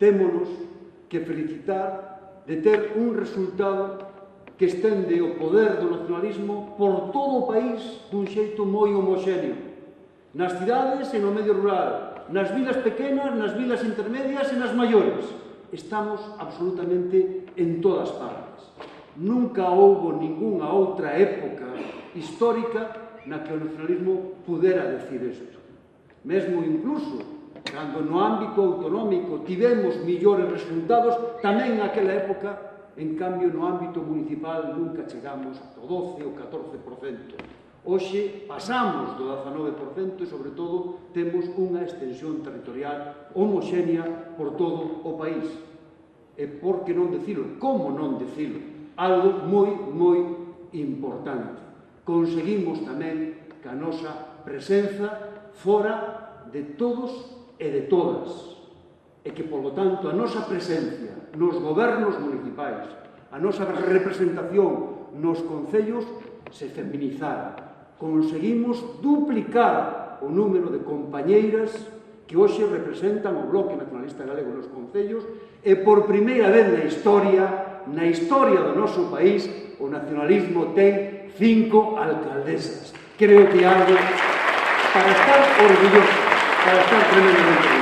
témonos que felicitar de ter un resultado que estende o poder do nacionalismo por todo o país dun xeito moi homoxéneo, nas cidades e no medio rural, nas vilas pequenas, nas vilas intermedias e nas maiores. Estamos absolutamente en todas partes. Nunca houbo ningunha outra época histórica na que o nacionalismo pudera decir isto. Mesmo incluso, cando no ámbito autonómico tivemos millores resultados, tamén naquela época, en cambio, no ámbito municipal nunca chegamos ao 12 ou 14%. Hoxe pasamos do 19% e, sobre todo, temos unha extensión territorial homoxénea por todo o país. E por que non dicilo? Como non dicilo? Algo moi importante. Conseguimos tamén que a nosa presenza fora de todos e de todas. E que, polo tanto, a nosa presencia nos gobernos municipais, a nosa representación nos concellos se feminizara. Conseguimos duplicar o número de compañeiras que hoxe representan o Bloque Nacionalista Galego nos concellos e por primeira vez na historia do noso país, o nacionalismo ten 5 alcaldesas. Creo que é algo para estar orgulloso, para estar tremendamente orgulloso.